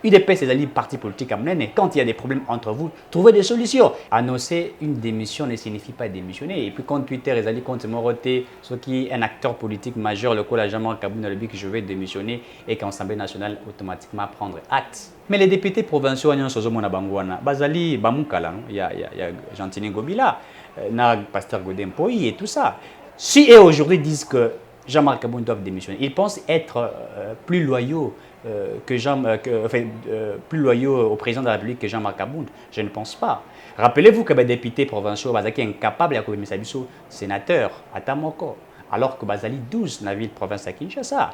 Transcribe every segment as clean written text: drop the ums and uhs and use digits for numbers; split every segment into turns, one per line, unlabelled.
UDPS, c'est un parti politique à mener. Quand il y a des problèmes entre vous, trouvez des solutions. Annoncer une démission ne signifie pas démissionner. Et puis, quand Twitter est allé contre Moroté, ce qui est un acteur politique majeur, le collège Jean-Marc Kaboun a dit que je vais démissionner et qu'Assemblée nationale automatiquement prendre acte. Mais les députés provinciaux, il y a Gentini Gobila, Pasteur Godin Poyi et tout ça. Si eux aujourd'hui disent que Jean-Marc Kaboun doit démissionner, ils pensent être plus loyaux plus loyaux au président de la République que Jean-Marc Kaboun. Je ne pense pas. Rappelez-vous que les députés provinciaux sont incapables de sénateur à Tamoko, alors que Bazali 12 dans la ville province à Kinshasa.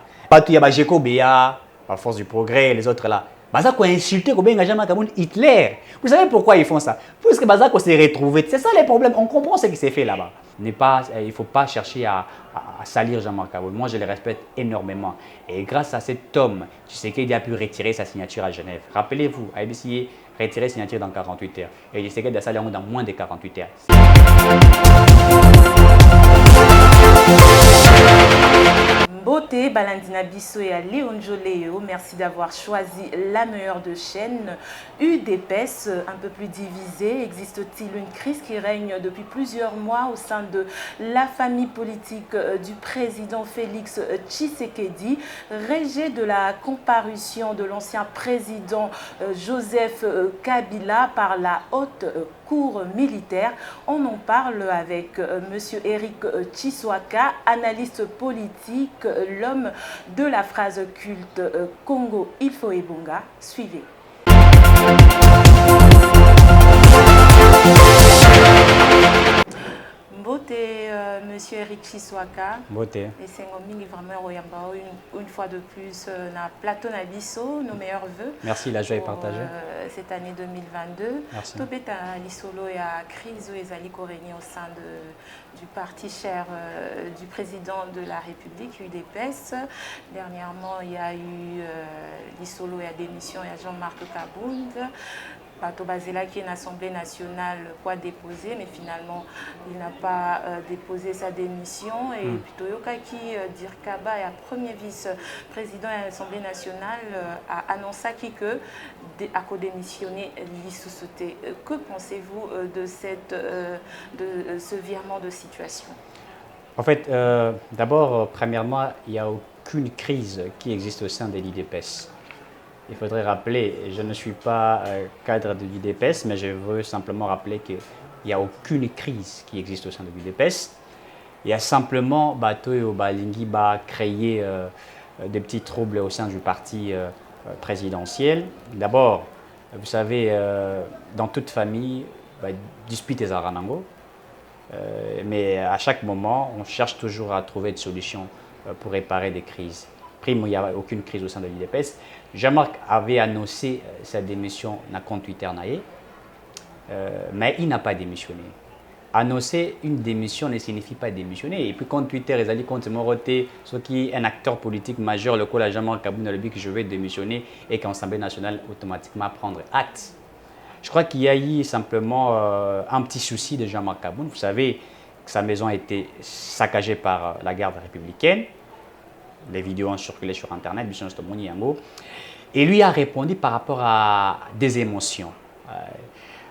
Il y a Bajeko Béa, à force du progrès, les autres là. Bazako a insulté Jean-Marc Kaboun Hitler. Vous savez pourquoi ils font ça? Parce que Bazako s'est retrouvé. C'est ça les problèmes. On comprend ce qui s'est fait là-bas. Il ne faut pas chercher à salir Jean-Marc Kaboun. Moi, je le respecte énormément. Et grâce à cet homme, Tshisekedi a pu retirer sa signature à Genève. Rappelez-vous, a essayé de retirer sa signature dans 48 heures. Et Tshisekedi a salé dans moins de 48 heures.
Beauté, Balandina Bisso et Léon Joléo, merci d'avoir choisi la meilleure de chaîne. UDPS, un peu plus divisé, existe-t-il une crise qui règne depuis plusieurs mois au sein de la famille politique du président Félix Tshisekedi, rejet de la comparution de l'ancien président Joseph Kabila par la haute cour militaire. On en parle avec monsieur Eric Tshiswaka, analyste politique, l'homme de la phrase culte Congo, il faut Ebonga. Suivez. Beauté, monsieur Eric Tshiswaka.
Beauté.
Et c'est vraiment une fois de plus na plateau Nabiso, nos meilleurs voeux.
Merci, la joie est partagée.
Cette année 2022.
Merci.
Tobeta Lisolo et à crise et Zali Koreni au sein du parti cher du président de la République, UDPS. Dernièrement, il y a eu Lisolo et à démission, il y a Jean-Marc Kabound. Pato Bazela qui est une assemblée nationale quoi déposer, mais finalement il n'a pas déposé sa démission. Et plutôt Yokaki Dirkaba, premier vice-président de l'Assemblée nationale, a annoncé que a co-démissionné l'Issoussouté. Que pensez-vous de ce virement de situation?
En fait, d'abord, premièrement, il n'y a aucune crise qui existe au sein de l'IDPS. Il faudrait rappeler, je ne suis pas cadre de l'UDPS, mais je veux simplement rappeler qu'il n'y a aucune crise qui existe au sein de l'UDPS. Il y a simplement Bato et Obalingi créer des petits troubles au sein du parti présidentiel. D'abord, vous savez, dans toute famille, dispute les aranango. Mais à chaque moment, on cherche toujours à trouver des solutions pour réparer des crises. Primo, il n'y a aucune crise au sein de l'IDPS. Jean-Marc avait annoncé sa démission dans compte Twitter, mais il n'a pas démissionné. Annoncer une démission ne signifie pas démissionner. Et puis quand Twitter est allé contre Moroté, ce qui est un acteur politique majeur, le collège Jean-Marc Kaboun a dit que je vais démissionner et qu'Assemblée nationale automatiquement prendre acte. Je crois qu'il y a eu simplement un petit souci de Jean-Marc Kaboun. Vous savez que sa maison a été saccagée par la garde républicaine. Les vidéos ont circulé sur Internet, et lui a répondu par rapport à des émotions.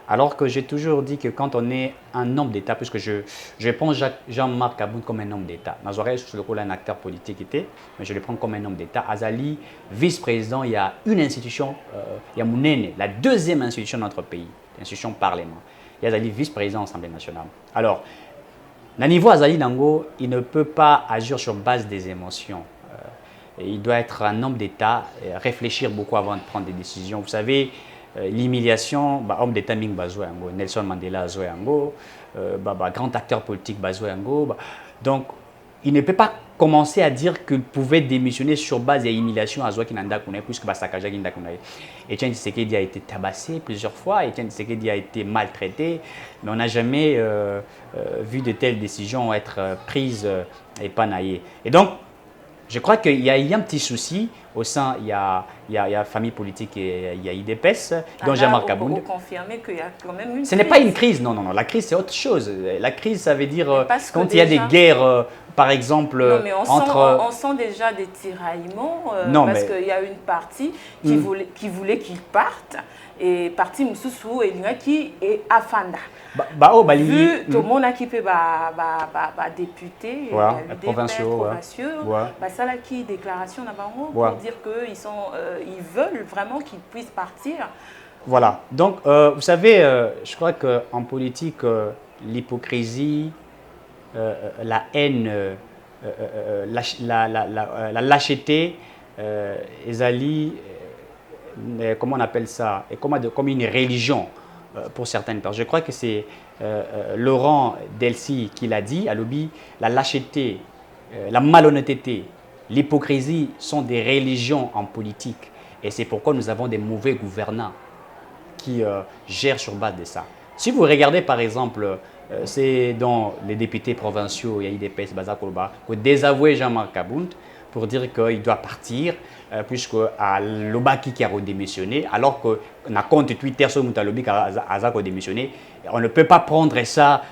Alors que j'ai toujours dit que quand on est un homme d'État, puisque je prends Jean-Marc Kaboun comme un homme d'État, dans oreilles sur le coup un acteur politique mais je le prends comme un homme d'État. Azali, vice-président, il y a une institution, il y a Mounene, la deuxième institution de notre pays, l'institution Parlement. Il y a Azali, vice-président de l'Assemblée nationale. Alors, au niveau Azali Nango, il ne peut pas agir sur base des émotions. Il doit être un homme d'État, réfléchir beaucoup avant de prendre des décisions. Vous savez, l'humiliation, homme d'État Ming Bazoyango, Nelson Mandela Zoyango, grand acteur politique Bazoyango. Donc, il ne peut pas commencer à dire qu'il pouvait démissionner sur base de l'humiliation à Zoaki Nanda Kouné, puisque Basakaja Ginda Kouné. Etienne Tshisekedi a été tabassé plusieurs fois, Etienne Tshisekedi a été maltraité, mais on n'a jamais vu de telles décisions être prises et pas naillées. Et donc, je crois qu'il y a un petit souci au sein, il y a famille politique et il y a IDPS, dont Jean-Marc Kabound.
Vous confirmez qu'il y a quand même une crise.
Ce n'est pas une crise, non, non, non. La crise, c'est autre chose. La crise, ça veut dire quand il y a des
déjà...
guerres, par exemple,
non, mais
entre...
on sent déjà des tiraillements,
mais...
parce qu'il y a une partie qui voulait qu'ils partent, et partie Moussoussou et qui est à Fanda. Vu tout le monde qui peut député,
provinciaux,
ça là qui déclaration pour dire qu'ils veulent vraiment qu'ils puissent partir.
Voilà. Donc, vous savez, je crois qu'en politique, l'hypocrisie, la haine, la lâcheté, comment on appelle ça, comme une religion pour certaines personnes. Je crois que c'est Laurent Delcy qui l'a dit à Lobby, la lâcheté, la malhonnêteté, l'hypocrisie sont des religions en politique. Et c'est pourquoi nous avons des mauvais gouvernants qui gèrent sur base de ça. Si vous regardez par exemple, c'est dans les députés provinciaux, il y a IDPS, Bazakolba, qui ont désavoué Jean-Marc Kabound pour dire qu'il doit partir, puisque à Lobaki qui a redémissionné, alors qu'on a compte Twitter sur Moutalobi qui a démissionné, on ne peut pas prendre ça,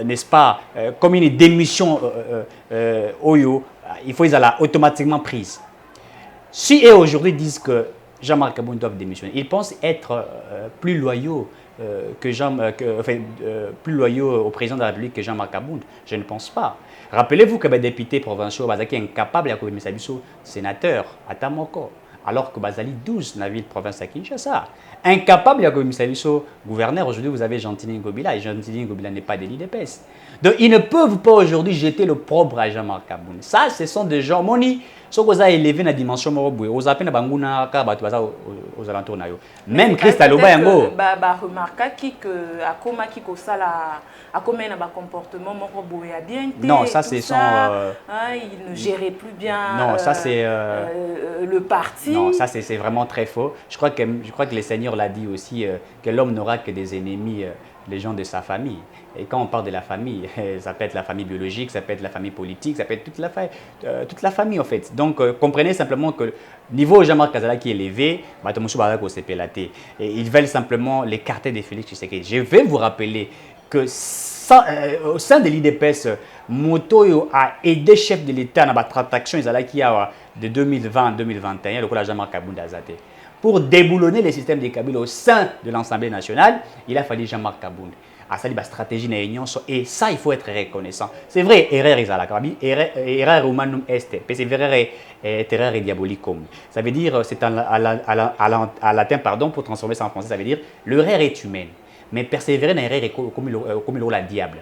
n'est-ce pas, comme une démission Oyo, il faut qu'ils aient automatiquement prise. Si eux aujourd'hui disent que Jean-Marc Kabound doit démissionner, ils pensent être plus loyaux plus loyaux au président de la République que Jean-Marc Kabound. Je ne pense pas. Rappelez-vous que les députés provinciaux sont incapables de sénateur à Tamoko, alors que Bazali 12 dans la ville de province à Kinshasa. Incapable de gouverneur, aujourd'hui vous avez Gentini Ngobila, et Gentini Ngobila n'est pas de l'IDPS. Donc ils ne peuvent pas aujourd'hui jeter le propre à Jean-Marc Kabound. Ça, ce sont des gens, moni, ceux qui ont élevé la dimension moroboué, aux appels banguna aux alentours nayo. Même Christ Aloba yango.
Remarque que à comment qui ça à comment un comportement moroboué a bien été.
Non, ça c'est son.
Il ne gérait plus bien.
Non, ça c'est
le parti.
Non, ça c'est vraiment très faux. Je crois que le Seigneur l'a dit aussi que l'homme n'aura que des ennemis. Les gens de sa famille. Et quand on parle de la famille, ça peut être la famille biologique, ça peut être la famille politique, ça peut être toute la famille en fait. Donc comprenez simplement que niveau Jean-Marc Kazala qui est élevé, et ils veulent simplement l'écarter de Félix Tshisekedi. Je vais vous rappeler que au sein de l'IDPS, Moto a aidé chef de l'État dans la transaction de 2020 à 2021, le coup Jean-Marc Kabound Azate. Pour déboulonner les systèmes des Kabyles au sein de l'Assemblée nationale, il a fallu Jean-Marc Kabound. À ça, la stratégie de l'Union, et ça, il faut être reconnaissant. C'est vrai, erreur est à la Kabylie, erreur humanum est, c'est vrai, terreur et diabolicum. Ça veut dire, c'est à latin, pardon, pour transformer ça en français, ça veut dire l'erreur est humaine. Mais persévérer dans l'erreur est comme le diable.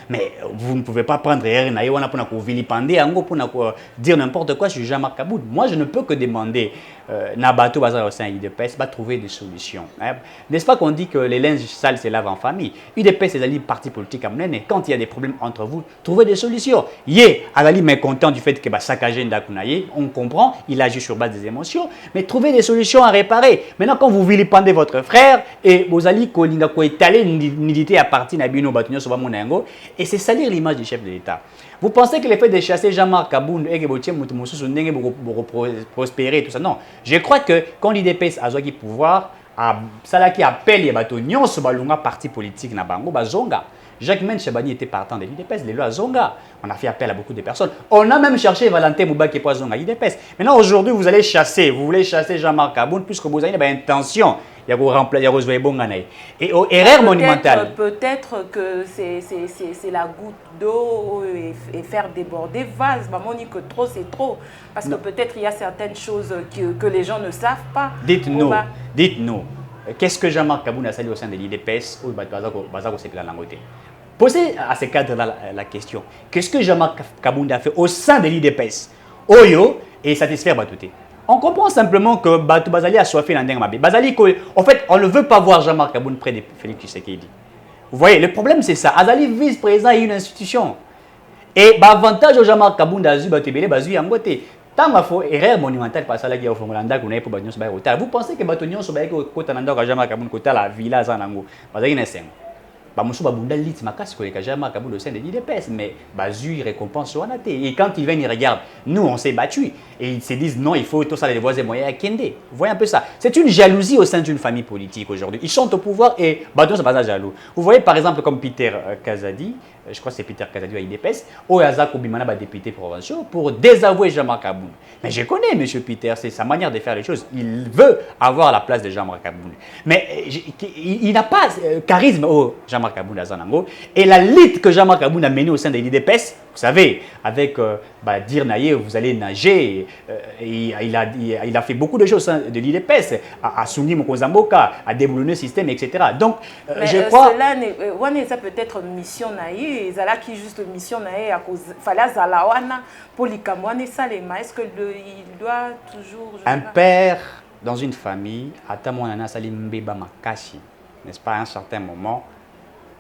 Mais vous ne pouvez pas prendre l'erreur pour vilipender, pour dire n'importe quoi sur Jean-Marc Kabound. Moi, je ne peux que demander Nabato Bazar au sein de l'IDPS de trouver des solutions. N'est-ce pas qu'on dit que les linges sales se lavent en famille? l'IDPS c'est un parti politique à mener. Quand il y a des problèmes entre vous, trouvez des solutions. Azali mécontent du fait que saccagé Ndakunaye, on comprend, il agit sur base des émotions, mais trouvez des solutions à réparer. Maintenant, quand vous vilipendez votre frère et vous allez étaler une nudité à partir d'Abino Batunyo Soba Monengo, et c'est salir l'image du chef de l'État. Vous pensez que le fait de chasser Jean-Marc Kabound et que prospérer, tout ça, non. Je crois que quand l'IDPS a le pouvoir, ça qui appelle les Batunyo Soba Lunga parti politique na bango bazonga. Jacques Men Chabani était partant de l'IDPS, les lois Zonga. On a fait appel à beaucoup de personnes. On a même cherché Valentin Moubaki pour Zonga l'IDPS. Maintenant, aujourd'hui, vous voulez chasser Jean-Marc Kabound puisque vous avez une intention. Il y a remplacer et erreur monumentale.
Peut-être que c'est la goutte d'eau et faire déborder vase. Que trop, c'est trop. Parce que peut-être il y a certaines choses que les gens ne savent pas.
Dites-nous. Qu'est-ce que Jean-Marc Kabound a sali au sein de l'IDPS ou Bazako Sepila Langote? Posez à ce cadre-là la question. Qu'est-ce que Jean-Marc Kabound a fait au sein de l'IDPS? Oyo et satisfaire Batouté. On comprend simplement que Batou Bazali a soifé dans le Bazali, en fait, on ne veut pas voir Jean-Marc Kabound près de Félix Tshisekedi. Vous voyez, le problème c'est ça. Azali vice-président d'une institution. Et l'avantage de Jean-Marc Kabound Azu Batubele Bazu Yangote. Tant qu'il faut erreur monumentale parce que là, vous pensez que Batonyon Sobaïko Kotananda Jean-Marc Kabound Kota la villa Zanango. Bazali Neseng. Bamusu babunda lit makas ko ka Jean-Marc Aboun au sein de l'IDPS, mais bazu récompense ou anaté. Et quand ils viennent, ils regardent, nous on s'est battus et ils se disent non, il faut tout ça les voies et moyens à Kende. Vous voyez un peu ça. C'est une jalousie au sein d'une famille politique aujourd'hui. Ils sont au pouvoir et Badon c'est pas ça jaloux. Vous voyez par exemple comme Peter Kazadi, je crois que c'est Peter Kazadi à l'IDPS, au Azak Obimana député provincial pour désavouer Jean-Marc Aboun. Mais je connais M. Peter, c'est sa manière de faire les choses. Il veut avoir la place de Jean-Marc Aboun. Mais il n'a pas charisme au Jean-Marc Aboun à Zanango. Et la lutte que Jean-Marc Aboun a menée au sein de l'IDPS, vous savez, avec dire naïe, vous allez nager, il a fait beaucoup de choses au sein de l'IDPS, à Souni Mokozamboka, à déboulonner le système, etc. Donc, je crois...
Cela n'est peut-être mission naïe, et là qui juste mission naïe, fallait zalawana pour likamwane salema. Est-ce qu'il doit toujours...
Un père dans une famille, atamonana salimbeba makashi, n'est-ce pas, à un certain moment,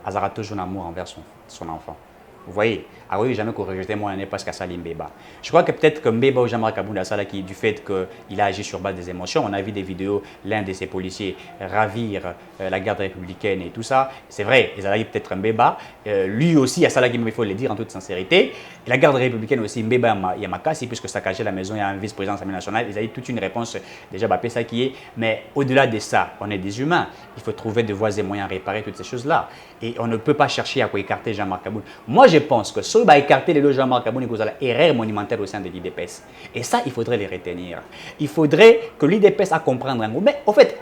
Azara toujours un amour envers son enfant. Vous voyez, ah oui, jamais qu'on rejetait mon année parce qu'à Salim Mbeba. Je crois que peut-être que Mbeba ou Jean-Marc Aboun qui du fait qu'il a agi sur base des émotions, on a vu des vidéos, l'un de ses policiers ravir la garde républicaine et tout ça. C'est vrai, ils avaient peut-être Mbeba. Lui aussi, à Salah il faut le dire en toute sincérité. Et la garde républicaine aussi, Mbeba Yamakasi, puisque ça cachait la maison, il y a un vice-président de l'Assemblée nationale. Ils avaient toute une réponse déjà Bapé ça qui est. Mais au-delà de ça, on est des humains. Il faut trouver de voies et moyens à réparer toutes ces choses-là. Et on ne peut pas chercher à quoi écarter Jean-Marc Aboun. Moi, je pense que ceux qui ont écarté les Jean-Marc Aboun, il y a une erreur monumentale au sein de l'IDPS. Et ça, il faudrait les retenir. Il faudrait que l'IDPS a comprendre un mot. Mais en fait,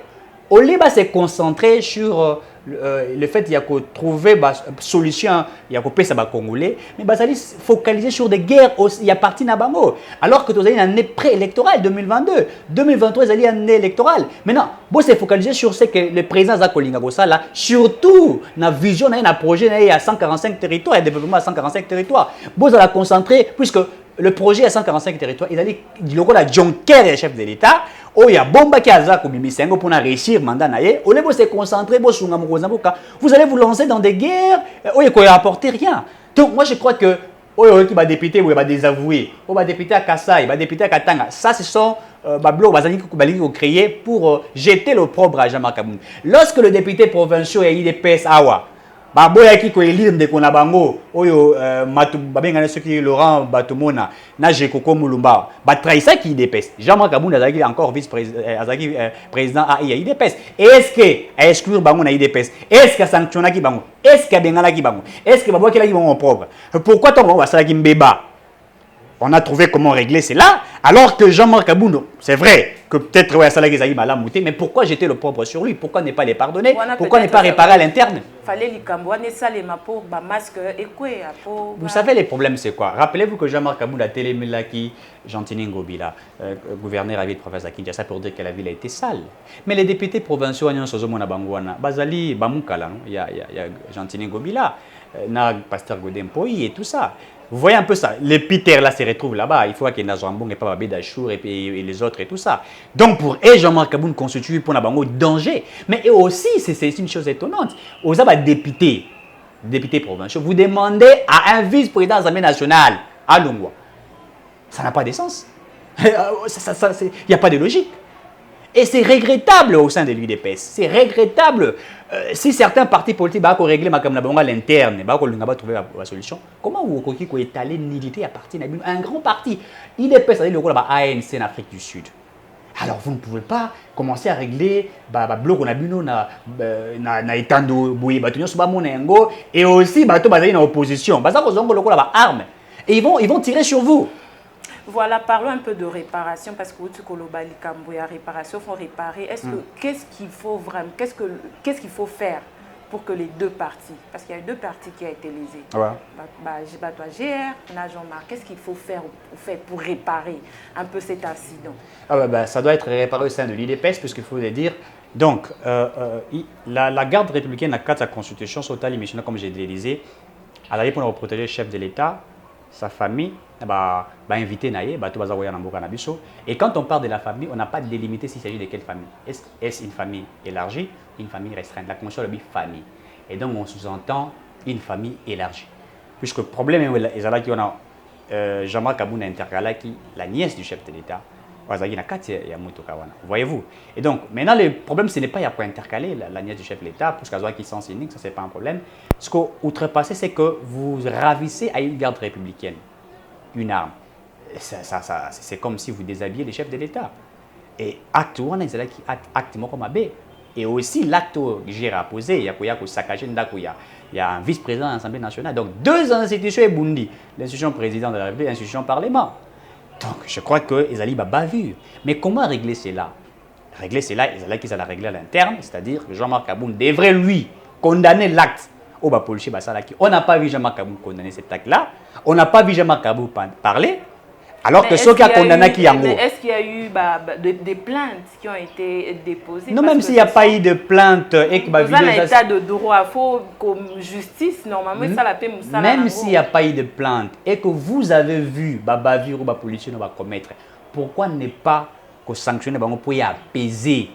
au lieu de se concentrer sur le fait qu'il y a que trouver une solution, il y a que payer ça Congolais, mais il faut focaliser sur des guerres, il y a parti Nabango. Alors que vous avez une année pré-électorale, 2022, 2023, vous avez une année électorale. Maintenant, vous se focaliser sur ce que le président Zakolinga Gossala, surtout dans la vision, dans le projet, à 145 territoires, il y a développement à 145 territoires. Vous allez concentrer, puisque le projet à 145 territoires, il allait dire que Jonker est chef de l'État. Oh, il y a bomba qui a pour réussir mandat naïe. Au lieu de se concentrer, vous allez vous lancer dans des guerres. Oh, il n'y a apporté rien. Donc, moi, je crois que qui va député ou va désavouer, ou va député à Kassai, va député à Katanga. Ça, ce sont blocs qui créés pour jeter l'opprobre à Jean-Marc Aboun. Lorsque le député provincial a eu des PS Awa, boya ki ko élire ndeko na bango oyo matu babengana soki Laurent Batumona na Jekoko Mulumba ba trahisa ki IDPS Jean-Marc Aboun azaki encore président à IDPS. Est-ce que à exclure bango na IDPS, est-ce que sanctionner ki bango, est-ce que bengala ki bango, est-ce que baboki la ki bango propre, pourquoi ton bango basala ki mbeba? On a trouvé comment régler cela, alors que Jean-Marc Aboun, c'est vrai que peut-être ouais, ça m'a mouté, mais pourquoi jeter le propre sur lui? Pourquoi ne pas les pardonner? Pourquoi ne pas réparer à l'interne? Vous savez, les problèmes, c'est quoi? Rappelez-vous que Jean-Marc Aboun a télémélaki Gentini Ngobila, gouverneur à la ville de province à Kinshasa, pour dire que la ville a été sale. Mais les députés provinciaux, il y a Gentini Ngobila, Pasteur Godin Poyi et tout ça. Vous voyez un peu ça. Les Peter là se retrouvent là-bas. Il faut qu'il y ait Nazambong et pas Babé Dachour et les autres et tout ça. Donc pour eux, Jean-Marc Aboun constitue pour Nabango danger. Mais aussi, c'est une chose étonnante. Aux députés provinciaux, vous demandez à un vice-président de l'Assemblée nationale à Longwa. Ça n'a pas de sens. Il n'y a pas de logique. Et c'est regrettable au sein de l'UDPS. C'est regrettable. Si certains partis politiques vont régler à l'interne, vont trouver la solution, comment vous pouvez étaler l'unité à partir d'un grand parti? l'UDPS, c'est le ANC en Afrique du Sud. Alors vous ne pouvez pas commencer à régler bloc na etando boye batonyo suba monengo et aussi bato bazali na opposition. Baza ko zongo lokola armes et ils vont tirer sur vous.
Voilà, parlons un peu de réparation parce que tu kolobali kamboya réparation faut réparer. Est-ce que qu'est-ce qu'il faut vraiment qu'est-ce qu'il faut faire pour que les deux parties, parce qu'il y a deux parties qui ont été lésées. Ouais. GR, Jean-Marc, qu'est-ce qu'il faut faire pour réparer un peu cet incident?
Ça doit être réparé au sein de l'IDPS, puisqu'il faut le dire. Donc, la garde républicaine a 4 sa constitution, comme j'ai dit, elle a pour protéger le chef de l'État, sa famille, invité naïe, et quand on parle de la famille, on n'a pas délimité s'il s'agit de quelle famille. Est-ce une famille élargie, une famille restreinte? La constitution le dit famille. Et donc on sous-entend une famille élargie. Puisque le problème est que Jean-Marc Aboun intercalé qui la nièce du chef de l'État Voyez-vous? Et donc, maintenant, le problème, ce n'est pas qu'il y a pas intercaler la nièce du chef de l'État, parce qu'elle qui sens unique, ça, c'est pas un problème. Ce qu'on outrepassé, c'est que vous ravissez à une garde républicaine une arme. C'est comme si vous déshabillez le chef de l'État. Et acte, on a acte comme abbé. Et aussi, l'acte que j'ai posé, il y a un vice-président de l'Assemblée nationale. Donc, deux institutions et Bundi, l'institution président de la République et l'institution parlement. Donc, je crois qu'ils allaient bavure. Mais comment régler cela? Régler cela, ils allaient régler à l'interne, c'est-à-dire que Jean-Marc Aboun devrait, lui, condamner l'acte. On n'a pas vu Jean-Marc Aboun condamner cet acte-là. On n'a pas vu Jean-Marc Aboun parler. Alors que ceux qui ont condamné qui en
est-ce qu'il y a eu des plaintes qui ont été déposées?
Non, même s'il n'y a pas eu de plainte et que
dans un état de droit, il faut comme justice, normalement, ça la paix.
Même s'il n'y a pas eu de plainte et que vous avez vu bavure ou policier va commettre, pourquoi ne pas sanctionner pour y apaiser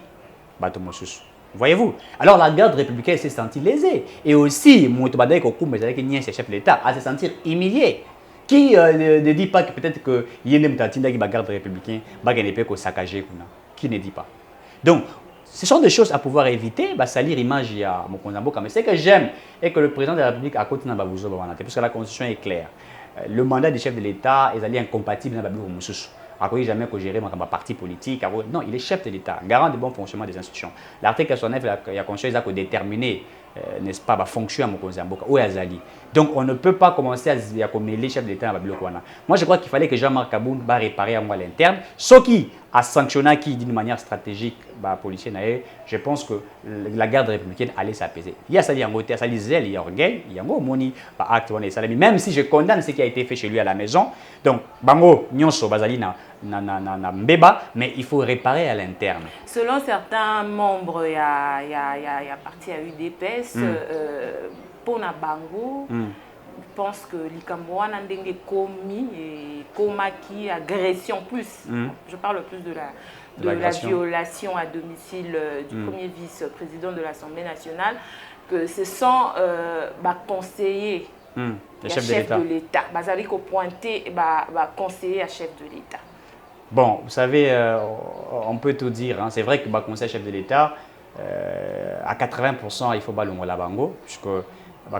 voyez-vous? Alors la garde républicaine s'est sentie lésée. Et aussi, le chef de l'État a se sentir humilié. Qui ne dit pas que peut-être que y a une qui garde républicain, qui saccagé, qui ne dit pas. Donc, ce sont des choses à pouvoir éviter, salir l'image à mon Konzamboka. Mais ce que j'aime est que le président de la République a continué à Babouzo, parce que la constitution est claire. Le mandat du chef de l'État est incompatible avec Babou Moussous. Il jamais que gérer un parti politique. Non, il est chef de l'État, garant du bon fonctionnement des institutions. L'article 69 de la Constitution a déterminé, n'est-ce pas, fonction à Mokonzamboka ou Azali. Donc, on ne peut pas commencer à mêler chef de l'État à Babilokwana. Moi, je crois qu'il fallait que Jean-Marc Aboun va réparer à moi l'interne. Ce qui a sanctionné qui d'une manière stratégique, policier, je pense que la garde républicaine allait s'apaiser. Il y a ça, il y a zèle, il y a orgueil, il y a moni, acte, même si je condamne ce qui a été fait chez lui à la maison. Donc, bango, nyonso, bazali na mbeba, mais il faut réparer à l'interne.
Selon certains membres, il y a parti à UDPS, pour na bango, je pense que l'Ikamboa n'a commis et comaki agression plus. Je parle plus de la violation à domicile du premier vice-président de l'Assemblée nationale, que ce sont conseillers. Le chef de l'État. Bazalico pointé, conseiller à chef de l'État.
Bon, vous savez, on peut tout dire. Hein. C'est vrai que le conseiller chef de l'État, à 80%, il faut ballonner la bango, puisque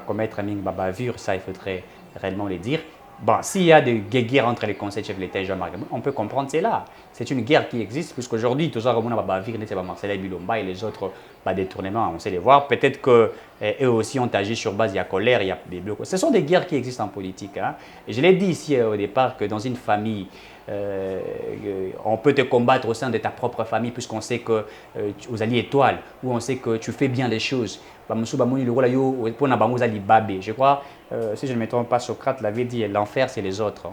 commettre une bavure, ça, il faudrait réellement le dire. Bon, s'il y a des guerres entre les conseils chefs de l'État et Jean-Marc, on peut comprendre cela. C'est une guerre qui existe, puisqu'aujourd'hui, tout ça, bavure, Marcel Bilomba et les autres détournements, on sait les voir. Peut-être qu'eux aussi ont agi sur base, il y a colère, il y a des blocs. Ce sont des guerres qui existent en politique. Hein. Et je l'ai dit ici au départ que dans une famille, on peut te combattre au sein de ta propre famille puisqu'on sait que vous allez étoile ou on sait que tu fais bien les choses. Je crois, si je ne me trompe pas, Socrate l'avait dit, l'enfer c'est les autres. Hein.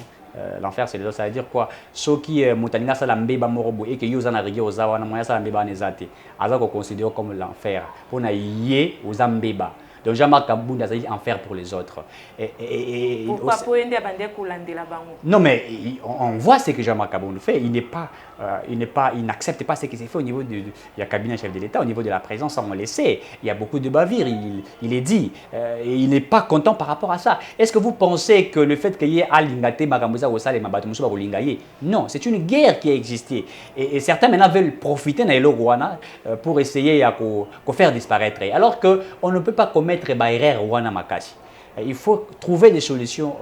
L'enfer c'est les autres, ça veut dire quoi? Ceux qui mutanina ça l'ambeba morobo et que yoza na rigueur aux awa na moya ça l'ambeba nezate. Aza ko considéré comme l'enfer. Pour na yé aux ambeba. Donc Jean-Marc Aboun a dit enfer pour les autres.
Pourquoi
non, mais on voit ce que Jean-Marc Aboun fait. Il n'accepte pas ce qui s'est fait au niveau du cabinet chef de l'État, au niveau de la présence, on le sait. Il y a beaucoup de bavures, il est dit. Et il n'est pas content par rapport à ça. Est-ce que vous pensez que le fait qu'il y ait Alingate, Magamboza, Ossal et Mabatumoussa, non, c'est une guerre qui a existé. Et certains maintenant veulent profiter de l'Orwana pour essayer de faire disparaître. Alors qu'on ne peut pas commettre Wana Makasi. Il faut trouver des solutions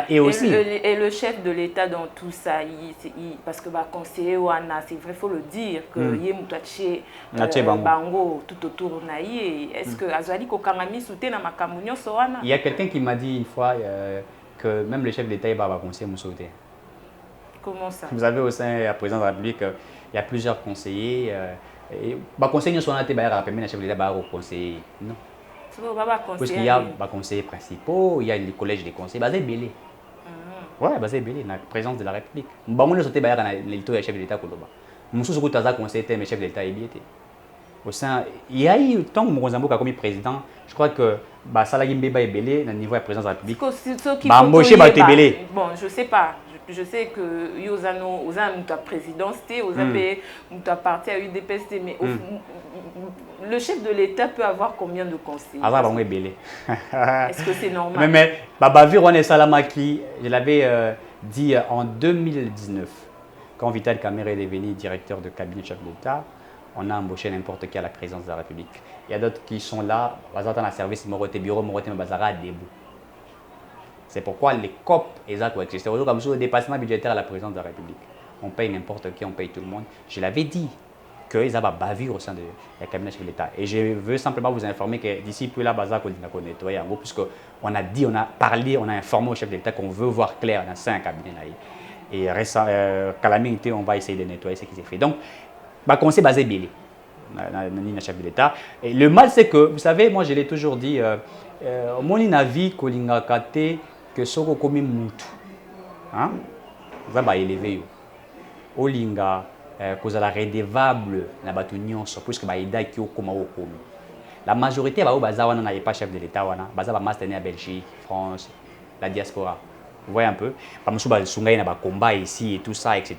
et aussi.
Et le chef de l'État dans tout ça, parce que conseiller Wana, c'est vrai, il faut le dire, que Yemutache Bango tout autour naïe. Est-ce que Azali Kokangami soutient na makamunyo Sowana?
Il y a quelqu'un qui m'a dit une fois que même le chef de l'État va conseiller Moussouté.
Comment ça?
Vous avez au sein de la présidence de la République, il y a plusieurs conseillers. Conseiller Sowana te ba le chef de l'État va conseiller. Non. Parce qu'il y a des conseillers principaux, il y a le collège des conseillers, basé Belé. Oui, basé Belé, dans la présidence de la République. Je suis chef de l'État. Je suis conseiller, mais chef de l'État est bien. Au sein, il y a eu tant que Mokonzambo a commis président, je crois que Salagim Beba est Belé, au niveau de la présidence de la République.
Bon, je ne sais pas. Je sais que Yozano, ta présidence, ta parti à UDPS, mais le chef de l'État peut avoir combien de conseillers? Est-ce que c'est normal?
Mais Bavir Wane Salamaki, je l'avais dit en 2019, quand Vital Kamerhe est devenu directeur de cabinet chef d'État, on a embauché n'importe qui à la présidence de la République. Il y a d'autres qui sont là, dans un service, Morote Bureau, Morote Mbazara, debout. C'est pourquoi les COP et ça existent. Aujourd'hui, comme le dépassement budgétaire à la présidence de la République, on paye n'importe qui, on paye tout le monde. Je l'avais dit qu'ils avaient bavure au sein du cabinet chef de l'État. Et je veux simplement vous informer que d'ici peu là, Baza qu'on nettoyer en gros, puisqu'on a dit, on a parlé, on a informé au chef de l'État qu'on veut voir clair dans 5 cabinets. Et récemment, calamité, on va essayer de nettoyer ce qui s'est fait. Donc, on s'est basé bien. Le chef de l'État. Et le mal, c'est que, vous savez, moi je l'ai toujours dit, mon avis, kolinga kate, que soko komi mutu. Hein? Ça va élever. Olinga, kozala redevable na batu nyonso, puisque ba ida ki okoma okomi. La majorité ba baza wana na pas chef de l'État wana, baza ba master à Belgique, France, la diaspora. Vous voyez un peu, il y a des combats ici et tout ça, etc.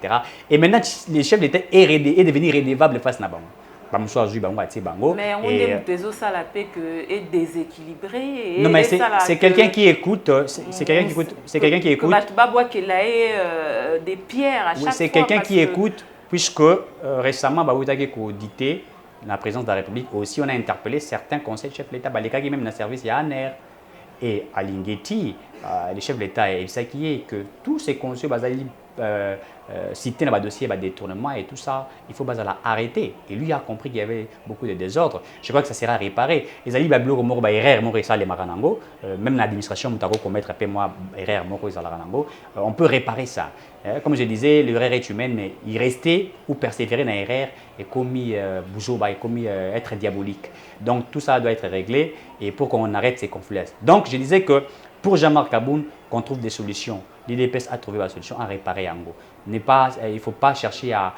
Et maintenant, le chef d'État est devenu redevable face à Bango.
Mais on est des os à la paix est déséquilibré.
Non, mais c'est quelqu'un qui écoute. C'est quelqu'un qui écoute. C'est quelqu'un qui écoute.
Des pierres à chaque fois.
C'est quelqu'un qui écoute, puisque récemment, audité la présidence de la République aussi, on a interpellé certains conseils de chefs de l'État, qui même dans le service, il y a un air. Et à Lingeti, le chef de l'État est qui que tous ces conseils cités dans le dossier détournement et tout ça, il faut arrêter. Et lui a compris qu'il y avait beaucoup de désordre. Je crois que ça sera réparé. Les alliés même l'administration on peut réparer ça. Comme je disais, l'erreur est humaine, mais il restait ou persévérer dans l'erreur et commis être diabolique. Donc tout ça doit être réglé et pour qu'on arrête ces conflits. Donc je disais que pour Jean-Marc Aboun, qu'on trouve des solutions. L'IDPS a trouvé la solution à réparer Yango. Il ne faut pas chercher à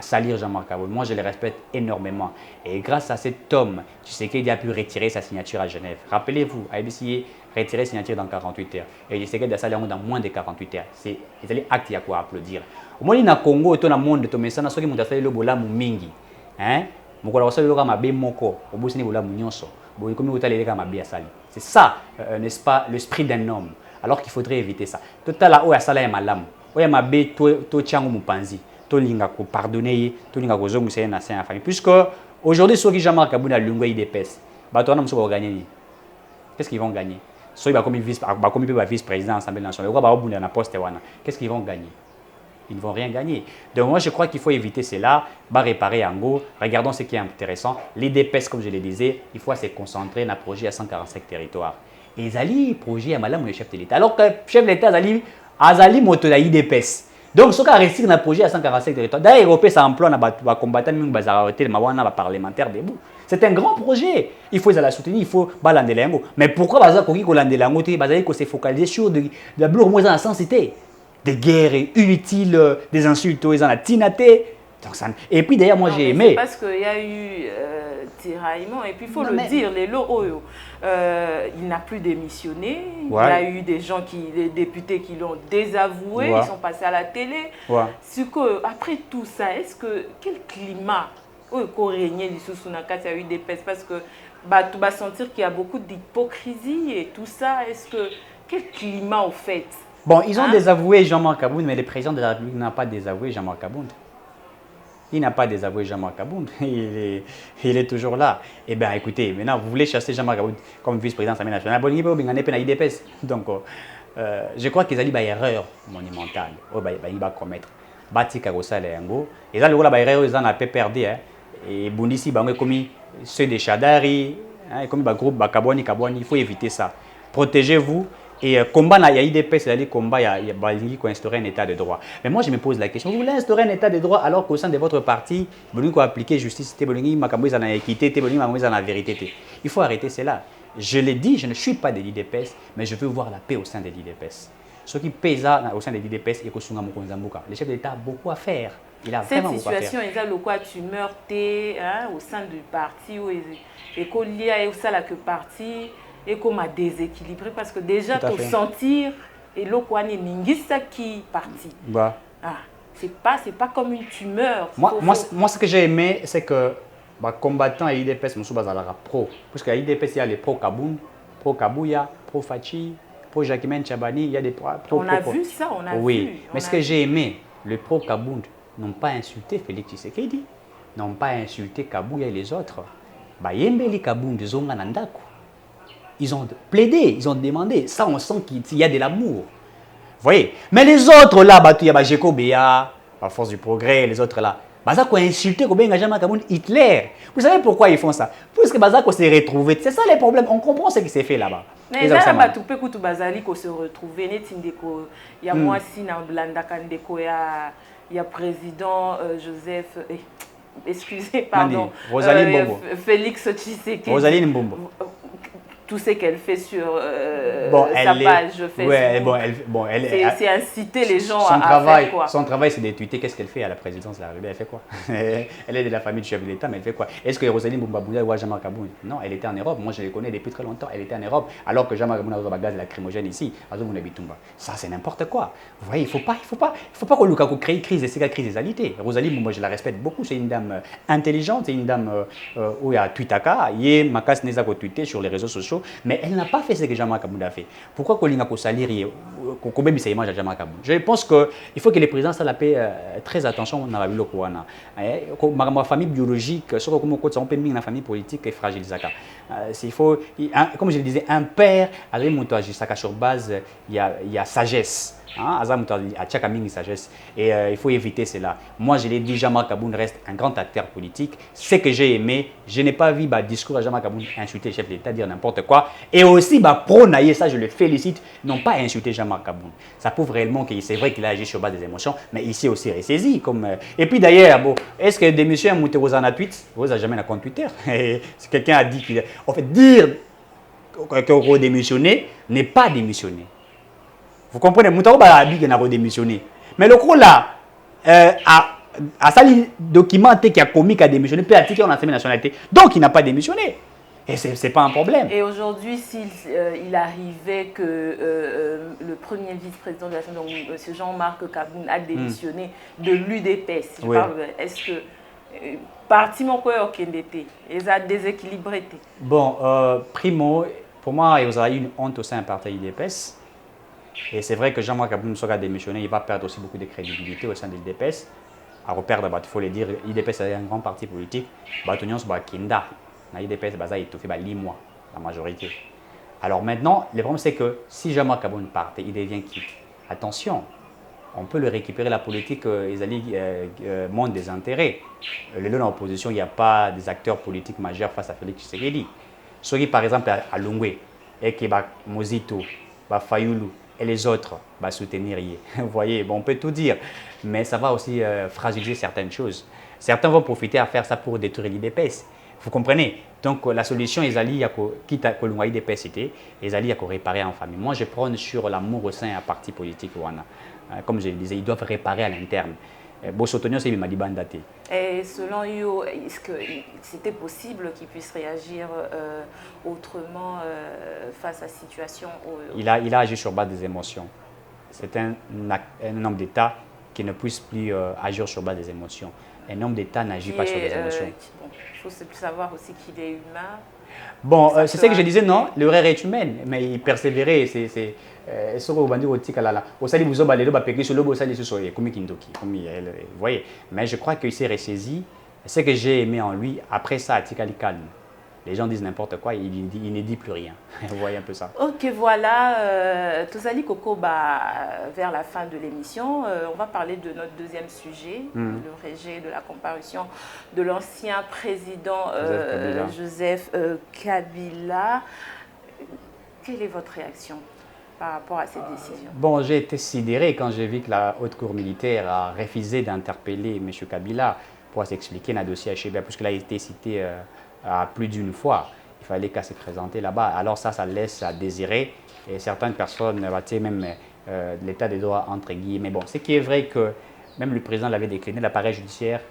salir Jean-Marc Aboun. Moi, je le respecte énormément. Et grâce à cet homme, tu sais qu'il a pu retirer sa signature à Genève. Rappelez-vous, ABCI retirer sa signature dans 48 heures. Et je sais qu'il a ça dans moins de 48 heures. C'est un acte à quoi applaudir. Au moins, dans le Congo, dans le monde, tout le monde a fait le bola mingi. Mokola wasali loka mabe moko, obusini bola munyonso. Boy komi utaleleka mabe asali. C'est ça, n'est-ce pas, l'esprit d'un homme. Alors qu'il faudrait éviter ça. Totala o asala ya malamu. O ya mabe to changu mupanzi. To linga ko pardonner, to linga ko zongu c'est na famille. Puisque aujourd'hui ceux qui Jean-Marc Aboun a l'ungwe IDPS, ba to na muso ba gagner. Qu'est-ce qu'ils vont gagner? Soit ils va comme vice-président de l'Assemblée nationale. Ou ba obunda na poste wana. Qu'est-ce qu'ils vont gagner? Ils ne vont rien gagner. Donc moi, je crois qu'il faut éviter cela, réparer en gros. Regardons ce qui est intéressant. L'IDPS, comme je le disais, il faut se concentrer sur un projet à 145 territoires. Et ils ont projet à Malam, le chef de l'État. Alors que le chef de l'État a moto de l'IDPS. Donc, ce qui a réussi dans un projet à 145 territoires, d'ailleurs, l'Europe s'emploie dans combattre même les parlementaires debout. C'est un grand projet. Il faut la soutenir, il faut balander les mots. Mais pourquoi il se focaliser sur de la bleu moins en sensité? Des guerres inutiles, des insultes aux anatinatés. Et puis d'ailleurs, moi j'ai aimé.
Parce qu'il y a eu tiraillement, et puis il faut le dire, les Loroyo, il n'a plus démissionné. Ouais. Il y a eu des gens, des députés qui l'ont désavoué, ils sont passés à la télé. Ouais. Après tout ça, quel climat régnait sous Nakata, il y a eu des pestes? Parce que tu vas sentir qu'il y a beaucoup d'hypocrisie et tout ça. Quel climat au fait?
Bon, ils ont désavoué Jean-Marc Aboun, mais le président de la République n'a pas désavoué Jean-Marc Aboun. Il n'a pas désavoué Jean-Marc Aboun. Il est toujours là. Eh bien, écoutez, maintenant, vous voulez chasser Jean-Marc Aboun comme vice-président de l'Assemblée nationale. Donc, je crois qu'ils ont dit une erreur monumentale. Ils vont commettre. Bati Kagosa Léango. Ils ont dit une erreur, ils ont perdu. Et Bundisi, comme ceux de Chadari, comme le groupe Kabouani, il faut éviter ça. Protégez-vous. Et combat, il y a IDPS, c'est-à-dire combat, il y a instaurer un état de droit. Mais moi, je me pose la question, vous voulez instaurer un état de droit alors qu'au sein de votre parti, vous voulez appliquer justice, vous voulez équité, vous voulez la vérité. Il faut arrêter cela. Je l'ai dit, je ne suis pas de l'IDPS, mais je veux voir la paix au sein de l'IDPS. Ce qui pèse au sein de l'IDPS, c'est que le chef de l'État a beaucoup à faire. Il a vraiment beaucoup à faire.
Cette situation, il a tu meurs au sein du parti, et qu'il y a aussi que parti. Et comme à déséquilibré parce que déjà tout sentir et l'Okwani Ningisa qui parti.
Bah.
C'est pas comme une tumeur.
Moi, ce que j'ai aimé, c'est que combattant à IDPS, je suis pro. Parce qu'à IDPS, il y a les pro Kaboun, pro Kabouya, pro Fachi, pro Jacquemin Chabani, il y a des pro.
On a vu ça, on a vu.
Oui, mais ce que j'ai aimé, le pro Kaboun, n'ont pas insulté Félix Tshisekedi, n'ont pas insulté Kabouya et les autres. Bayembeli Kabunde Zonga Nandako. Ils ont plaidé, ils ont demandé. Ça, on sent qu'il y a de l'amour. Vous voyez? Mais les autres là, il y a Bajeko Béa, à force du progrès, les autres là. Bazako a insulté Hitler. Vous savez pourquoi ils font ça? Parce que Bazako s'est retrouvé. C'est ça les problèmes. On comprend ce qui s'est fait là-bas.
Mais là, il se retrouver. Il y a moi aussi, il y a président Joseph. Excusez, pardon. Félix Tshisekedi.
Rosaline Mbombo.
Tout ce qu'elle fait sur sa page Facebook. C'est inciter les gens à faire quoi?
Son travail, c'est de tweeter qu'est-ce qu'elle fait à la présidence de la République. Elle fait quoi? Elle est de la famille du chef de l'État, mais elle fait quoi? Est-ce que Rosaline Mbombo ou Jean-Marc Kaboun? Non, elle était en Europe. Moi, je les connais depuis très longtemps. Elle était en Europe, alors que Jean-Marc Kaboun a gaz lacrymogène ici. Ça, c'est n'importe quoi. Vous voyez, il faut pas que Lukaku crée crise, c'est la crise des alités. Rosaline, moi, je la respecte beaucoup. C'est une dame intelligente, c'est une dame où il y a Twittaka, il y a Makas Nezako tweeté sur les réseaux sociaux. Mais elle n'a pas fait ce que Jean-Marc Kaboun a fait. Pourquoi Kolinga Kosaliri, Kobe Bissayima Jean-Marc Kaboun? Je pense qu'il faut que les présidents ça la paient très attention dans la ville Kouana. Ma famille biologique, sur comment on peut mettre la famille politique est fragile. Il faut, comme je le disais, un père, avec mon sur base, il y a sagesse. Sagesse. Et il faut éviter cela. Moi, je l'ai dit, Jean-Marc Kaboun reste un grand acteur politique. Ce que j'ai aimé, je n'ai pas vu discours à Jean-Marc Kaboun insulter le chef de l'État, dire n'importe quoi. Et aussi, prôner, ça je le félicite, n'ont pas insulté Jean-Marc Kaboun. Ça prouve réellement que c'est vrai qu'il a agi sur base des émotions, mais ici aussi ressaisi. Et puis d'ailleurs, est-ce que des messieurs ont monté aux tweets? Vous n'avez jamais un compte Twitter. Quelqu'un a dit qu'il. En fait, dire qu'on démissionné n'est pas démissionné. Vous comprenez? Moutaro a dit qu'il a redémissionné. Mais le gros là, a sali documenté qu'il a commis qu'il a démissionné, puis a dit qu'il a une nationalité. Donc il n'a pas démissionné. Et ce n'est pas un problème.
Et aujourd'hui, s'il arrivait que le premier vice-président de l'Assemblée, donc M. Jean-Marc Kaboun, a démissionné de l'UDPS, je parle, est-ce que parti mon coeur qui était, ils ont déséquilibré?
Bon, primo, pour moi, il y a eu une honte au sein du parti UDPS. Et c'est vrai que Jean-Marc Kaboun sera démissionné, il va perdre aussi beaucoup de crédibilité au sein de l'IDPS. À reperdre, il faut le dire, l'IDPS est un grand parti politique. Batonions Kinda, l'IDPS il tout fait 10 mois, la majorité. Alors maintenant, le problème c'est que si Jean-Marc Kaboun part, il devient quitte. Attention, on peut le récupérer la politique, ils montrent des intérêts. Le long de l'opposition, il n'y a pas des acteurs politiques majeurs face à Félix Tshisekedi. Ceux par exemple à Lungwe, et qui Mozito, Fayoulou, et les autres soutenir. Vous voyez, on peut tout dire, mais ça va aussi fragiliser certaines choses. Certains vont profiter à faire ça pour détruire l'IDPS. Vous comprenez? Donc la solution, quitte à que l'IDPS était, ils allaient réparer en famille. Moi, je prends sur l'amour au sein d'un parti politique. Comme je le disais, ils doivent réparer à l'interne.
Et selon vous, est-ce que c'était possible qu'il puisse réagir autrement face à la situation?
Il a agi sur base des émotions. C'est un homme d'État qui ne puisse plus agir sur base des émotions. Un homme d'État n'agit pas sur les émotions.
Il faut savoir aussi qu'il est humain.
Bon, c'est ce que je disais, non? L'erreur est humaine, mais il persévérait. Vous voyez, mais je crois qu'il s'est ressaisi. Ce que j'ai aimé en lui, après ça, Tikali calme. Les gens disent n'importe quoi, il ne dit plus rien. Vous voyez un peu ça.
Ok, voilà. Tozali Koko, vers la fin de l'émission, on va parler de notre deuxième sujet, le rejet de la comparution de l'ancien président Joseph Kabila. Quelle est votre réaction par rapport à cette décision?
Bon, j'ai été sidéré quand j'ai vu que la haute cour militaire a refusé d'interpeller M. Kabila pour s'expliquer dans le dossier HB, puisqu'il a été cité à plus d'une fois. Il fallait qu'elle se présente là-bas. Alors ça laisse à désirer. Et certaines personnes, même l'état des droits, entre guillemets. Bon, ce qui est vrai que même le président l'avait décliné, l'appareil judiciaire,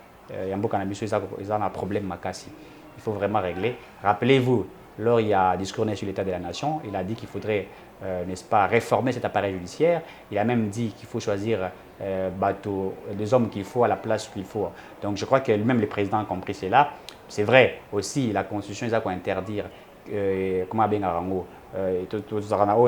Yambo Cannabis, ils ont un problème Makassi. Il faut vraiment régler. Rappelez-vous, lors il y a un discours sur l'état de la nation, il a dit qu'il faudrait, n'est-ce pas, réformer cet appareil judiciaire. Il a même dit qu'il faut choisir des hommes qu'il faut à la place qu'il faut. Donc je crois que même le président a compris cela. C'est vrai aussi, la Constitution, ils ont interdire comment bien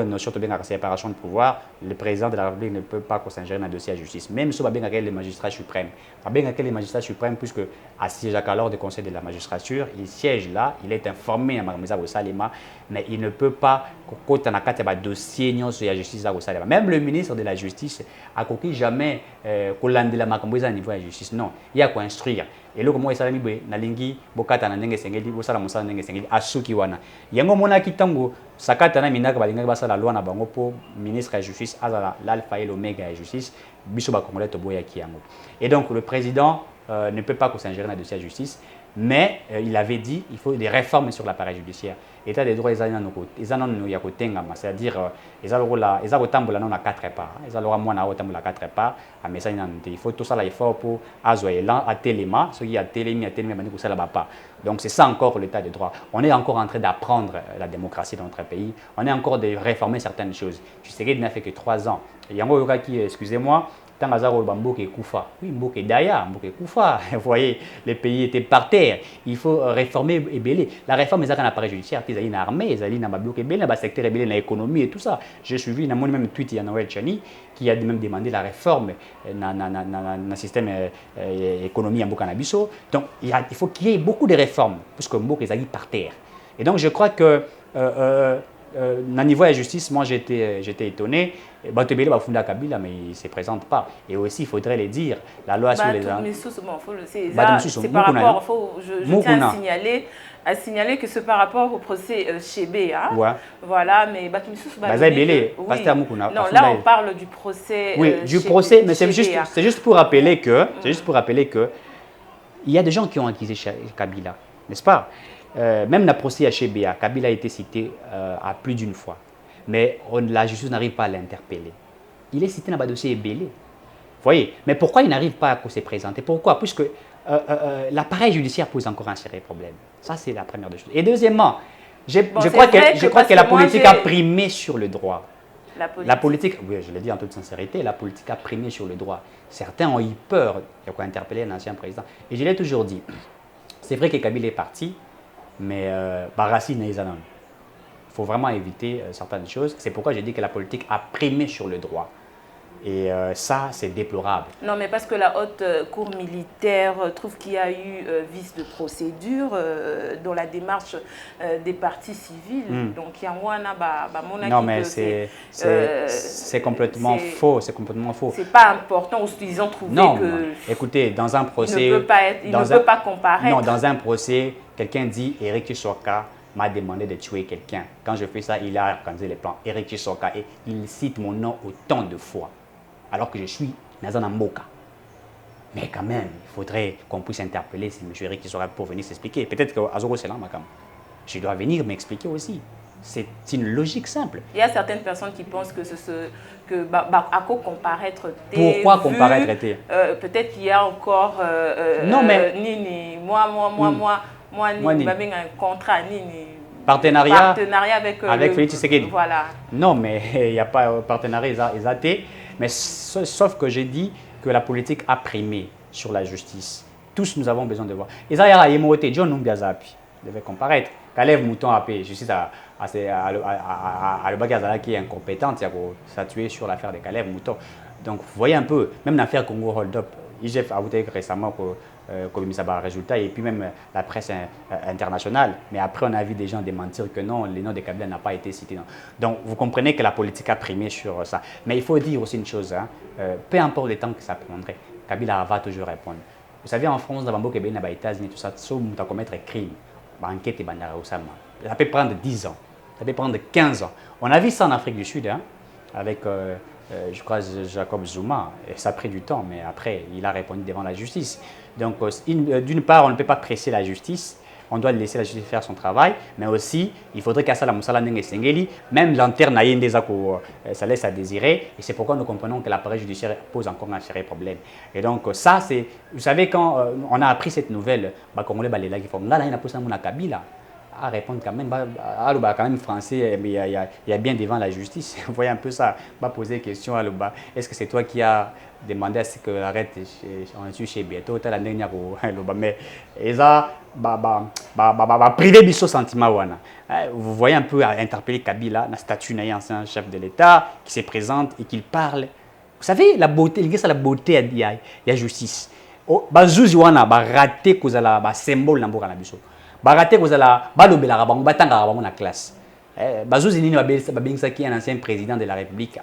notion de séparation de pouvoir, le président de la République ne peut pas s'ingérer dans le dossier à justice, même si les magistrats suprêmes. Les magistrats suprêmes, puisque à siège alors du conseil de la magistrature, il siège là, il est informé à Salima, mais il ne peut pas, quand on a un dossier sur la justice, même le ministre de la Justice a jamais commandé la au niveau de la justice. Non, il y a quoi instruire. Et là, comment ça nalingi bokata na ndenge sengeli bosala mosala ndenge sengeli asuki wana yango mona kitango sakata na minaka balinga basala loi na bango po ministre de la justice azala l'alpha et l'oméga de justice biso ba congolais to boya kiyango. Et donc le président ne peut pas s'ingérer dans le dossier de justice, mais il avait dit qu'il faut des réformes sur l'appareil judiciaire. État des droits, c'est-à-dire ils ont 4 parts. Ils ont 4 parts. Il faut tout ça l'effort pour téléma, ce qui a télémi, donc c'est ça encore l'état de droit. On est encore en train d'apprendre la démocratie dans notre pays. On est encore de réformer certaines choses. Je sais qu'il n'a fait que 3 ans. Il y a un gars qui, excusez-moi, tant que Koufa. Oui, Mboke Daya, Mboke Koufa. Vous voyez, les pays étaient par terre. Il faut réformer et belé. La réforme, c'est un appareil judiciaire, ils ont une armée, ils ont un bloc belé, un secteur belé, l'économie et tout ça. J'ai suivi, dans mon même tweet, il y a Noël Chani qui a même demandé la réforme dans le système économique en Bokanabiso. Donc, il faut qu'il y ait beaucoup de réformes, puisque Mboke est par terre. Et donc, je crois que au niveau de la justice, moi j'étais étonné. Batobele va fonder à Kabila, mais il ne se présente pas. Et aussi, il faudrait le dire, la loi sur les...
C'est par rapport, je tiens à signaler que c'est par rapport au procès chez BA.
Ouais.
Voilà, mais
non,
là on parle du procès.
Oui, du procès, mais c'est juste pour rappeler que, il y a des gens qui ont accusé Kabila, n'est-ce pas? Même dans le procès à Chebea, Kabila a été cité à plus d'une fois. Mais la justice n'arrive pas à l'interpeller. Il est cité dans le dossier Ebélé. Vous voyez? Mais pourquoi il n'arrive pas à se présenter? Pourquoi? Puisque l'appareil judiciaire pose encore un sérieux problème. Ça, c'est la première des choses. Et deuxièmement, je crois que la politique a primé sur le droit. La politique, oui, je l'ai dit en toute sincérité, la politique a primé sur le droit. Certains ont eu peur d'interpeller un ancien président. Et je l'ai toujours dit. C'est vrai que Kabila est parti. Mais Barassi n'est pas. Il faut vraiment éviter certaines choses. C'est pourquoi j'ai dit que la politique a primé sur le droit. Et ça, c'est déplorable.
Non, mais parce que la haute cour militaire trouve qu'il y a eu vice de procédure dans la démarche des partis civils. Donc, il y a un
non, mais c'est complètement faux. C'est complètement faux.
C'est pas important. Ils ont trouvé que...
Écoutez, dans un procès...
Il ne peut pas comparaître.
Non, dans un procès, quelqu'un dit Eric Chisoka m'a demandé de tuer quelqu'un. Quand je fais ça, il a organisé les plans. Eric Chisoka, et il cite mon nom autant de fois. Alors que je suis Nazana Mboka. Mais quand même, il faudrait qu'on puisse interpeller M. Eric Chisoka pour venir s'expliquer. Peut-être que Azoro c'est là, je dois venir m'expliquer aussi. C'est une logique simple.
Il y a certaines personnes qui pensent que à quoi comparaître.
Pourquoi comparaître
peut-être qu'il y a encore
non, mais
moi, un contrat,
partenariat
avec
Félix Tshisekedi.
Voilà.
Non, mais il n'y a pas de partenariat exaté. Mais sauf que j'ai dit que la politique a primé sur la justice. Tous nous avons besoin de voir. Et ça, il y a Yemote, John Numbiazapi devait comparaître. Kalev Mouton a payé justice à le Bagazala qui est incompétente, ça a tué sur l'affaire de Kalev Mouton. Donc, vous voyez un peu, même l'affaire Congo Hold Up, IGF a voté récemment comme ça va résultat, et puis même la presse internationale. Mais après, on a vu des gens démentir que non, le nom de Kabila n'a pas été cité. Non. Donc, vous comprenez que la politique a primé sur ça. Mais il faut dire aussi une chose, peu importe le temps que ça prendrait, Kabila va toujours répondre. Vous savez, en France, dans les États-Unis, tout ça, sauf que commettre un crime, enquête et bandara ça peut prendre 10 ans, ça peut prendre 15 ans. On a vu ça en Afrique du Sud, avec, je crois, Jacob Zuma, et ça a pris du temps, mais après, il a répondu devant la justice. Donc, d'une part, on ne peut pas presser la justice, on doit laisser la justice faire son travail, mais aussi, il faudrait qu'à ça, la Moussala Nenge Sengeli, même lanterne ça laisse à désirer, et c'est pourquoi nous comprenons que l'appareil judiciaire pose encore un sérieux problème. Et donc, ça, c'est, vous savez, quand on a appris cette nouvelle, Congolais, Kabila, à répondre quand même, quand même français, mais il y a bien devant la justice. Vous voyez un peu ça, va poser question à l'Oba. Est-ce que c'est toi qui as demandé à ce que arrête chez bientôt, tu as la dernière l'Oba, mais et ça, privé biso sentiment wana. Vous voyez un peu interpeller Kabila, la statut d'un ancien chef de l'État qui se présente et qui parle. Vous savez, la beauté, il y a la beauté, il y a justice. Bazouzi wana, raté que la symbole dans le biso. Baraté kozala balobela bango batanga bango na classe. Bazouzi nini babengisa qui un ancien président de la République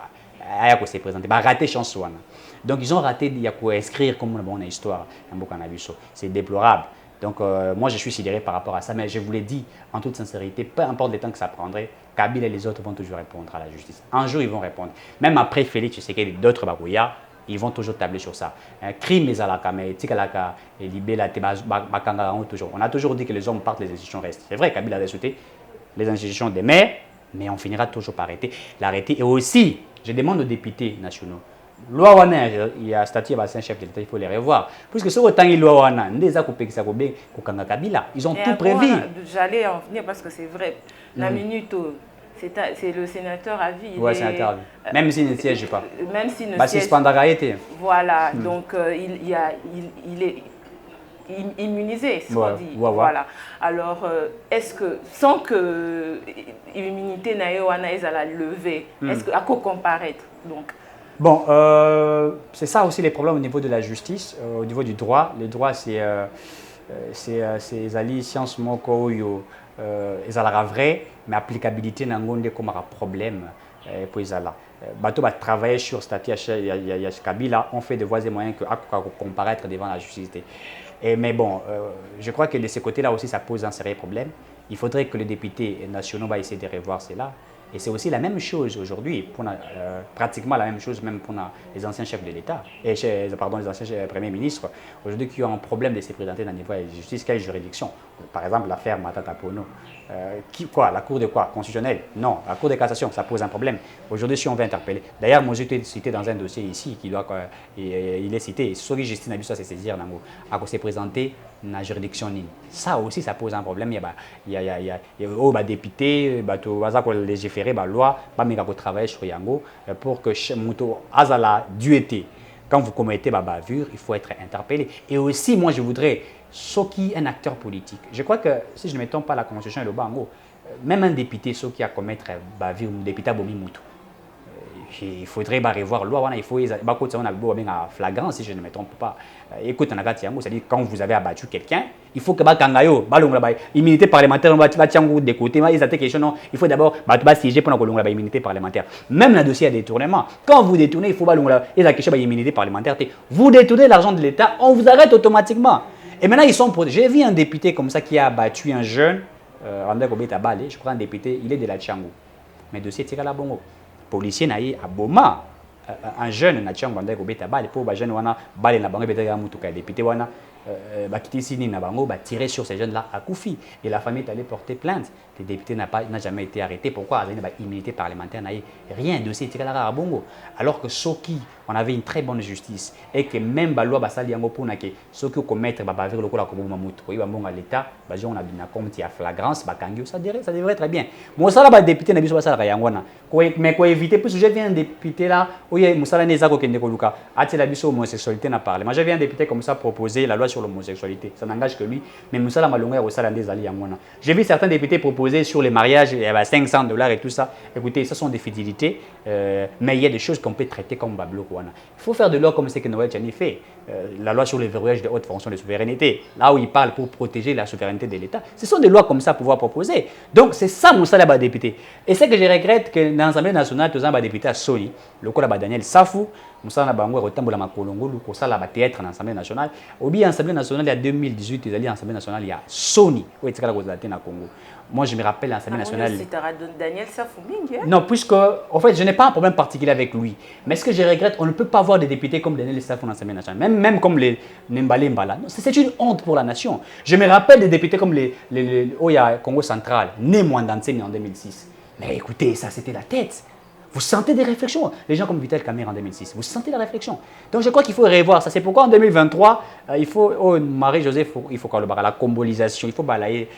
aya ko se présenter. Raté chance wana. Donc ils ont raté il y a quoi inscrire comme une bonne histoire dans Mboka na biso. C'est déplorable. Donc moi je suis sidéré par rapport à ça, mais je vous l'ai dit en toute sincérité, peu importe le temps que ça prendrait, Kabila et les autres vont toujours répondre à la justice. Un jour ils vont répondre. Même après Félix Tshisekedi et d'autres Bagoya, ils vont toujours tabler sur ça. Crime les alaka, mais tikalaka et libéla toujours. On a toujours dit que les hommes partent, les institutions restent. C'est vrai, Kabila a sauté les institutions des maires, mais on finira toujours par l'arrêter. Et aussi, je demande aux députés nationaux. Loi wana, il y a statut de chef de l'État, il faut les revoir. Puisque ce autant il loi wana, Kabila, ils ont tout prévu.
J'allais en venir parce que c'est vrai. La minute. C'est le sénateur à vie.
Oui, sénateur à vie. Même s'il ne siège pas.
Même s'il ne siège
pas.
Voilà, donc il est immunisé, ce qu'on dit. Voilà. Alors, est-ce que, sans que l'immunité n'a la levée, est-ce qu'à quoi comparaître donc?
Bon, c'est ça aussi les problèmes au niveau de la justice, au niveau du droit. Le droit, c'est les sciences moko yo. Ezala vrai, mais applicabilité n'angonde comme un problème pour Ezala. Bateau va travailler sur statut Kabila, on fait des voies et moyens que comparaître devant la justice. Mais bon, je crois que de ce côté-là aussi, ça pose un sérieux problème. Il faudrait que les députés nationaux va essayer de revoir cela. Et c'est aussi la même chose aujourd'hui, pratiquement la même chose même pour les anciens chefs de l'État, pardon, les anciens premiers ministres, aujourd'hui qui ont un problème de se présenter dans le niveau de la justice, quelle juridiction? Par exemple, l'affaire Matata Pono. La Cour de quoi? Constitutionnelle? Non, la Cour de cassation, ça pose un problème. Aujourd'hui, si on veut interpeller. D'ailleurs, moi, j'ai été cité dans un dossier ici, il est cité, Sori Justine Abus à se saisir, à se présenter dans la juridiction. Ça aussi, ça pose un problème. Il y a des députés, des légiférer la loi, il travailler sur Yango pour que Muto Azala duété. Quand vous commettez ma bavure, il faut être interpellé. Et aussi, moi, je voudrais, ce qui est un acteur politique. Je crois que, si je ne me trompe pas, la Constitution est le bango. Même un député, ce qui a commettre bavure, un député à Bomi Moutou. Il faudrait revoir la loi, il faut un flagrant, si je ne me trompe pas. Écoute, c'est-à-dire quand vous avez abattu quelqu'un, il faut que l'immunité parlementaire va de côté. Il faut d'abord siéger pour l'immunité parlementaire. Même le dossier à détournement, quand vous détournez, il faut l'immunité parlementaire. Vous détournez l'argent de l'État, on vous arrête automatiquement. Et maintenant, ils sont protégés. J'ai vu un député comme ça qui a abattu un jeune, je crois un député, il est de la Tchangou. Mais le dossier, c'est la bongo. Policier naïe à Boma, un jeune na tchang bandai ko beta bale pour ba jeune wana bale na bango beta mutuka député wana ba kitisi ni na bango ba tirer sur ces jeunes là à Koufi et la famille est allée porter plainte. Le député n'a jamais été arrêté. Pourquoi? Avec une immunité parlementaire naïe rien dossier tirala à bongo. Alors que Soki on avait une très bonne justice et que même ba loi ba sali yango pour na que Soki commettre ba bavir lokola ko boma mutu ko bonga l'état ba on a bina comme ti à flagrance ba kangio ça devrait très bien. Moi ça là ba député na biso ba sala yango na mais quoi éviter parce que je viens un député là où il y a musala neza ko kende ko luka ati la biso homosexualité na parler. Moi je viens un député comme ça proposer la loi sur l'homosexualité. Ça n'engage que lui mais musala malonga ya sala ndeza ali yango na. J'ai vu certains députés proposer sur les mariages $500 et tout ça. Écoutez, ça sont des fidélités mais il y a des choses qu'on peut traiter comme bablo. Il faut faire de loi comme ce que Noël Tchani fait. La loi sur le verrouillage de haute fonction de souveraineté, là où il parle pour protéger la souveraineté de l'État. Ce sont des lois comme ça à pouvoir proposer. Donc c'est ça mon salaire député. Et c'est que je regrette que dans l'Assemblée nationale, tous les députés à Soni, le cas de Daniel Safou, Moussa Bango Rotambola Makolongo, le cas de théâtre dans l'Assemblée nationale. Au bien l'Assemblée nationale, il y a 2018, ils allaient à l'Assemblée nationale, il y a Soni, où est-ce qu'il y a Congo. Moi, je me rappelle l'Assemblée nationale.
Daniel Safou,
non, puisque, en fait, je n'ai pas un problème particulier avec lui. Mais ce que je regrette, on ne peut pas avoir des députés comme Daniel Safou dans l'Assemblée nationale, même comme les Nembale Mbala. C'est une honte pour la nation. Je me rappelle des députés comme les Oya Congo Central, né Mwandanseni en 2006. Mais écoutez, ça c'était la tête. Vous sentez des réflexions. Les gens comme Vital Kamerhe en 2006, vous sentez la réflexion. Donc je crois qu'il faut revoir ça. C'est pourquoi en 2023, il faut, oh, Marie-Josée, il faut qu'on le barre, la combolisation, il faut balayer,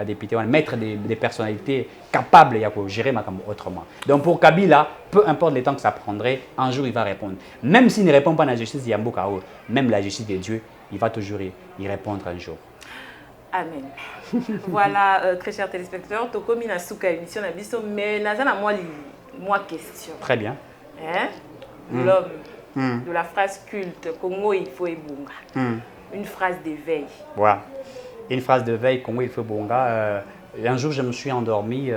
député, mettre des personnalités capables de gérer ma autrement. Donc pour Kabila, peu importe les temps que ça prendrait, un jour il va répondre. Même s'il ne répond pas à la justice de Yambo Kao, même la justice de Dieu, il va toujours y répondre un jour.
Amen. Voilà, très chers téléspectateurs, Tokomi na souka émission na biso, mais nazana moi question.
Très bien.
Hein? L'homme de la phrase culte, Congo il faut ebunga. Une phrase d'éveil.
Voilà. Une phrase de veille, Congo il faut bonga. Un jour je me suis endormi,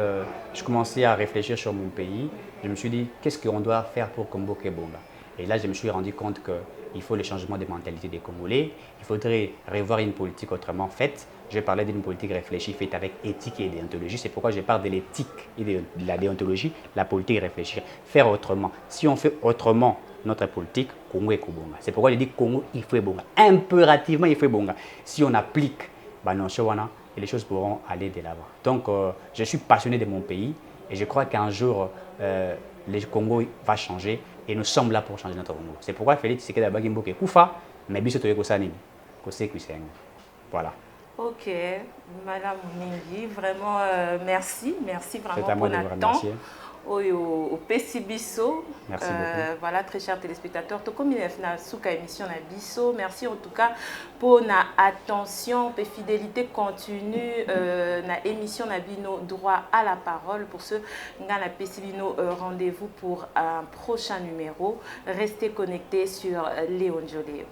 je commençais à réfléchir sur mon pays. Je me suis dit, qu'est-ce qu'on doit faire pour Congo Kebonga? Et là je me suis rendu compte qu'il faut le changement de mentalité des Congolais. Il faudrait revoir une politique autrement faite. Je parlais d'une politique réfléchie, faite avec éthique et déontologie. C'est pourquoi je parle de l'éthique et de la déontologie, la politique réfléchie. Faire autrement. Si on fait autrement notre politique, Congo est Kobonga. C'est pourquoi je dis Congo, il faut bonga. Impérativement, il faut bonga. Si on applique, et les choses pourront aller de l'avant. Donc, je suis passionné de mon pays et je crois qu'un jour, le Congo va changer et nous sommes là pour changer notre Congo. C'est pourquoi Félix Tshisekedi Abagimbo est Koufa, mais Biso Toye Kosani, Kose Kusengo. Voilà.
Ok, Madame Mingi, vraiment merci vraiment
c'est à moi
pour
de vous
notre
remercier.
Au Pessibiso.
Merci beaucoup.
Voilà, très chers téléspectateurs, tout comme il na souka émission na biso. Merci en tout cas pour na attention et fidélité continue na émission na bino droit à la parole. Pour ceux qui na Pessibino, rendez-vous pour un prochain numéro. Restez connectés sur Léon Jolé.